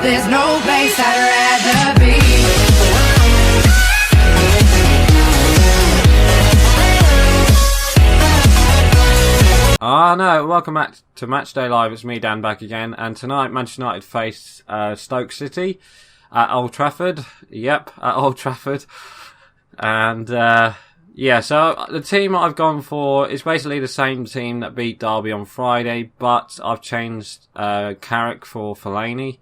There's no place I'd rather be. No, welcome back to Matchday Live. It's me, Dan, back again. And tonight, Manchester United face Stoke City at Old Trafford. Yep, at Old Trafford. And yeah, so the team I've gone for is basically the same team that beat Derby on Friday, but I've changed Carrick for Fellaini.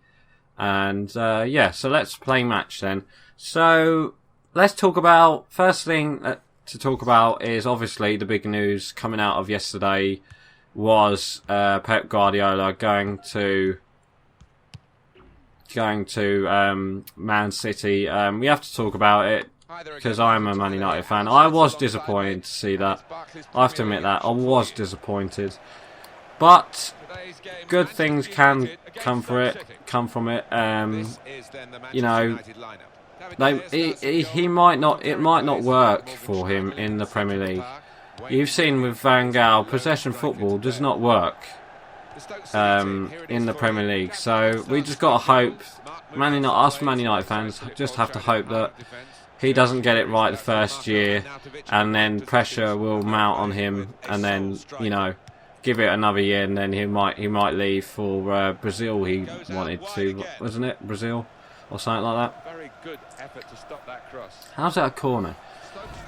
And yeah, so let's play match then. So let's talk about, first thing to talk about is obviously the big news coming out of yesterday was Pep Guardiola going to Man City. We have to talk about it because I'm a Man United fan. I was disappointed to see that. I have to admit that I was disappointed, but good things can come from it. You know, he might not. It might not work for him in the Premier League. You've seen with Van Gaal, possession football does not work in the Premier League. So we just got to hope. Us Man United fans just have to hope that he doesn't get it right the first year, and then pressure will mount on him, and then give it another year, and then he might leave for Brazil. He wanted to, wasn't it, Brazil or something like that? Very good effort to stop that cross. How's that a corner?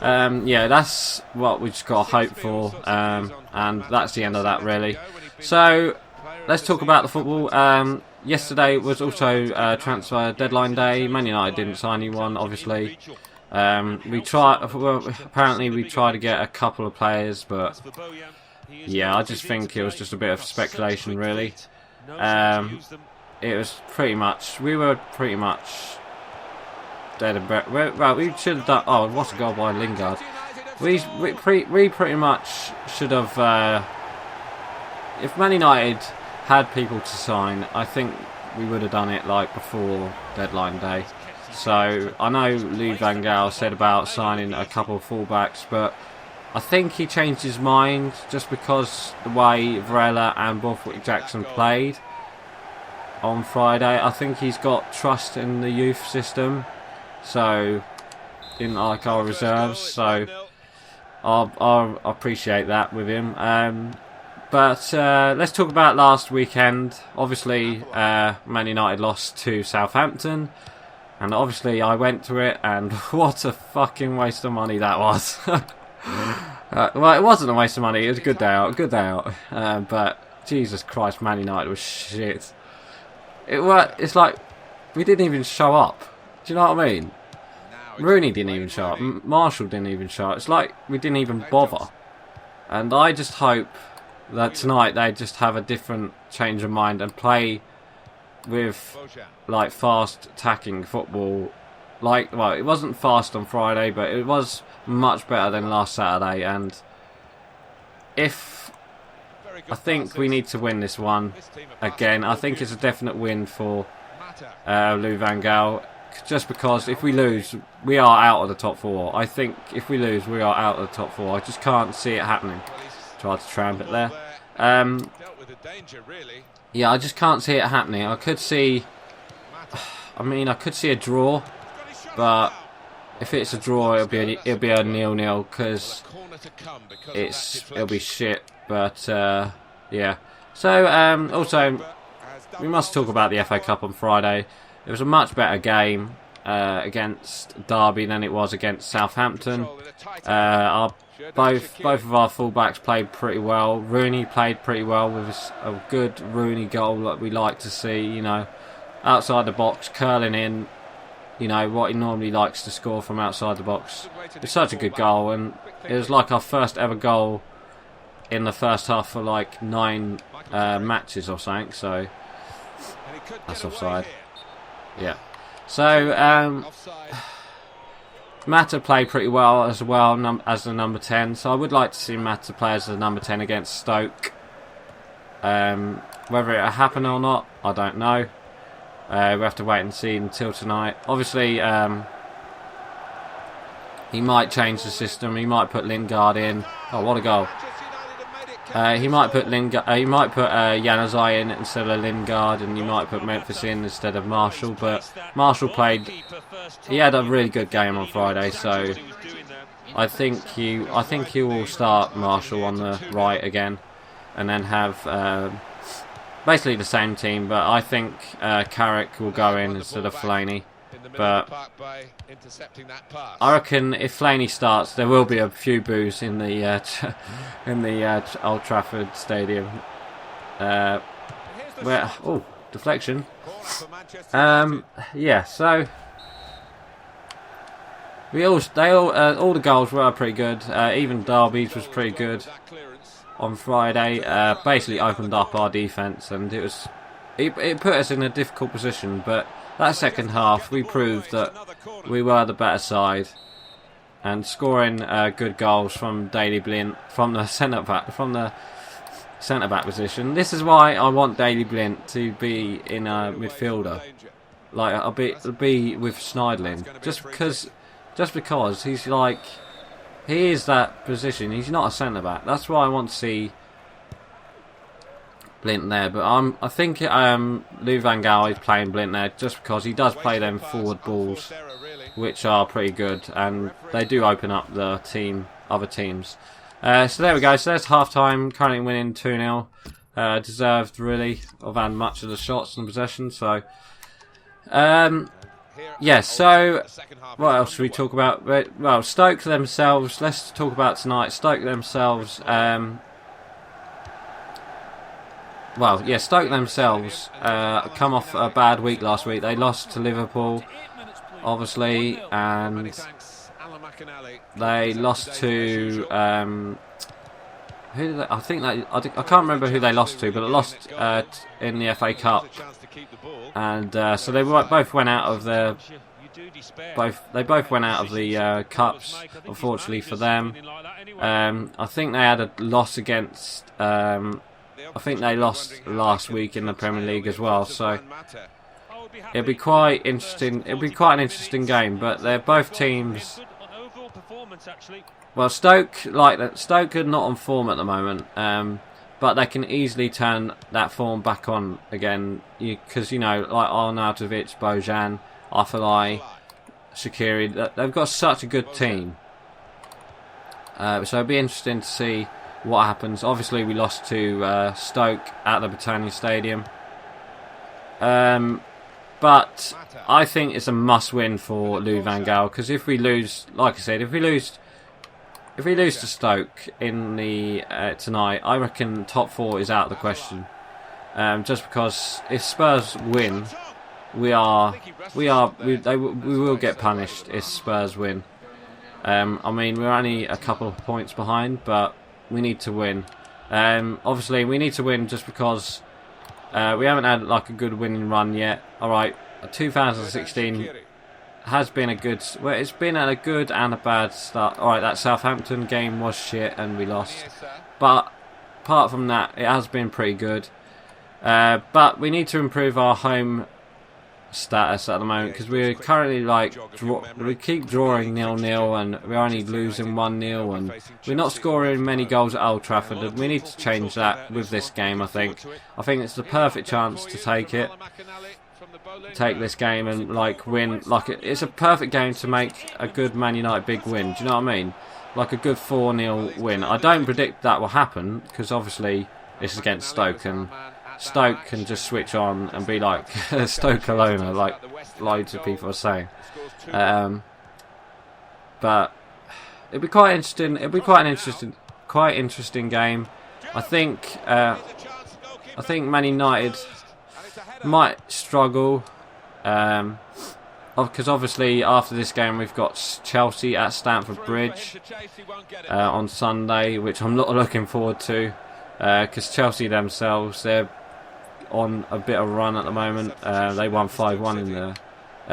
Yeah, that's what we just got to hope for, and that's the end of that really. So let's talk about the football. Yesterday was also transfer deadline day. Man United didn't sign anyone, obviously. Apparently we tried to get a couple of players, but yeah, I just think it was just a bit of speculation really. It was pretty much, we were pretty much dead and well, we should have done. Oh, what a goal by Lingard! We pretty much should have. If Man United had people to sign, I think we would have done it like before deadline day. So I know Louis Van Gaal said about signing a couple of fullbacks, but I think he changed his mind just because the way Varela and Borthwick-Jackson played on Friday. I think he's got trust in the youth system, so in like our reserves. So I appreciate that with him. But let's talk about last weekend. Obviously, Man United lost to Southampton, and obviously I went to it, and what a fucking waste of money that was. Well, it wasn't a waste of money. It was a good day out. But Jesus Christ, Man United was shit. It's like we didn't even show up. Do you know what I mean? Rooney didn't even show up. Marshall didn't even show up. It's like we didn't even bother. And I just hope that tonight they just have a different change of mind and play with like fast attacking football. Like, well, it wasn't fast on Friday, but it was much better than last Saturday. And I think we need to win this one again. I think it's a definite win for Louis Van Gaal, just because if we lose, we are out of the top four. I think if we lose, we are out of the top four. I just can't see it happening. Tried to tramp it there. Yeah, I just can't see it happening. I could see a draw, but if it's a draw, it'll be a 0-0 because it'll be shit. But yeah. So also we must talk about the FA Cup on Friday. It was a much better game against Derby than it was against Southampton. Both of our fullbacks played pretty well. Rooney played pretty well with a good Rooney goal that we like to see. Outside the box, curling in. What he normally likes to score from outside the box. It's such a good goal, and it was like our first ever goal in the first half for like 9 matches or something. So that's offside. Yeah. So Mata played pretty well as the number 10. So I would like to see Mata play as the number 10 against Stoke. Whether it'll happen or not, I don't know. We have to wait and see until tonight. Obviously, he might change the system. He might put Lingard in. Oh, what a goal. He might put Januzaj in instead of Lingard, and you might put Memphis in instead of Marshall. But Marshall played. He had a really good game on Friday, so I think he will start Marshall on the right again, and then have basically the same team. But I think Carrick will go in instead of Fellaini. But I reckon if Fellaini starts, there will be a few boos in the Old Trafford stadium. Deflection. Yeah. So all the goals were pretty good. Even Derby's was pretty good on Friday. Basically opened up our defence, and it put us in a difficult position, but that second half we proved that we were the better side, and scoring good goals from Daley Blind from the centre back position. This is why I want Daley Blind to be in a midfielder. Like I'll be with Schneidlin, just because he's like, he is that position. He's not a centre back. That's why I want to see Blint there, but I think Lou Van Gaal is playing Blint there just because he does play them forward balls, which are pretty good, and they do open up the other teams. So there we go. So there's half time. Currently winning 2-0. Deserved really. I've had much of the shots and possession. So yeah. So what else should we talk about? Well, Stoke themselves. Let's talk about tonight. Stoke themselves. Well, yeah, Stoke themselves come off a bad week last week. They lost to Liverpool, obviously, and they lost to who did they, I can't remember who they lost to, but they lost in the FA Cup, and so they both went out of the cups. Unfortunately for them, I think they had a loss against. I think they lost last week in the Premier League as well, so it'll be quite interesting. It'll be quite an interesting game, but they're both teams. Well, Stoke are not on form at the moment, but they can easily turn that form back on again because like Arnautovic, Bojan, Afellay, Shaqiri, they've got such a good team. So it'll be interesting to see what happens. Obviously we lost to Stoke at the Britannia Stadium, but I think it's a must win for Lou Van Gaal, because if we lose, like I said, if we lose to Stoke in the tonight, I reckon top 4 is out of the question, just because if Spurs win, we will get punished if Spurs win. I mean, we're only a couple of points behind, but we need to win. Obviously, we need to win just because we haven't had like a good winning run yet. Alright, 2016 has been a good. Well, it's been a good and a bad start. Alright, that Southampton game was shit and we lost. But apart from that, it has been pretty good. But we need to improve our home status at the moment, because we're currently we keep drawing 0-0 and we're only losing 1-0, and we're not scoring many goals at Old Trafford, and we need to change that with this game. I think it's the perfect chance to take this game and win. It's a perfect game to make a good Man United big win. Do you know what I mean? Like a good 4-0 win. I don't predict that will happen, because obviously it's against Stoke, and Stoke can just switch on and be like Stoke Alona, like loads of people are saying. But it'll be quite interesting. It'll be quite an interesting game. I think Man United might struggle, because obviously after this game we've got Chelsea at Stamford Bridge on Sunday, which I'm not looking forward to, because Chelsea themselves, they're on a bit of a run at the moment. They won 5-1 in the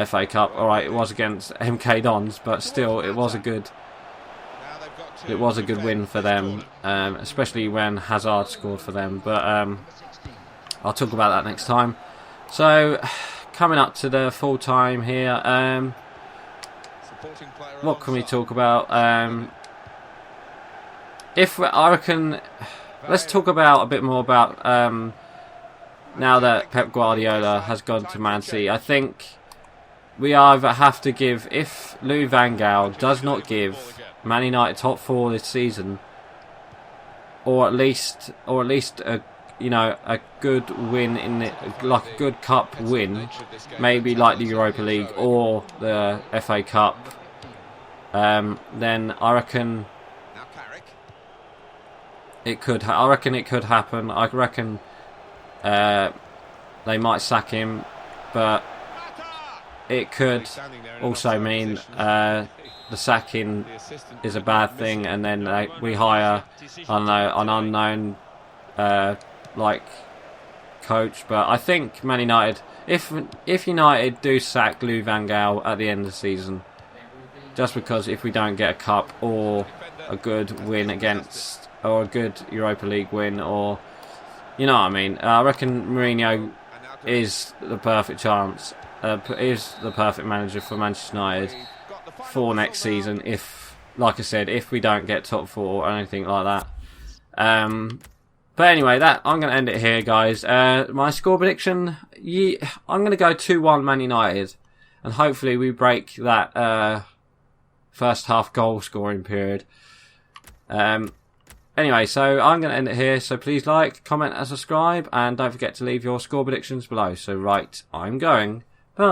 FA Cup. Alright, it was against MK Dons, but still it was a good win for them, especially when Hazard scored for them. But I'll talk about that next time. So coming up to the full time here, what can we talk about? I reckon let's talk about a bit more about now that Pep Guardiola has gone to Man City. I think we either have to give, if Louis van Gaal does not give Man United top 4 this season, or at least a a good win in the, like a good cup win, maybe like the Europa League or the FA Cup, then I reckon it could. I reckon it could happen. I reckon they might sack him, but it could also mean the sacking is a bad thing, and then we hire, I don't know, an unknown like coach. But I think Man United, if United do sack Louis van Gaal at the end of the season, just because if we don't get a cup or a good win against, or a good Europa League win, or you know what I mean, I reckon Mourinho is the perfect chance, is the perfect manager for Manchester United for next season. If, like I said, if we don't get top 4 or anything like that. But anyway, I'm going to end it here, guys. My score prediction, I'm going to go 2-1 Man United, and hopefully we break that first half goal scoring period. Anyway, so I'm going to end it here. So please like, comment and subscribe, and don't forget to leave your score predictions below. So right, I'm going. Bye.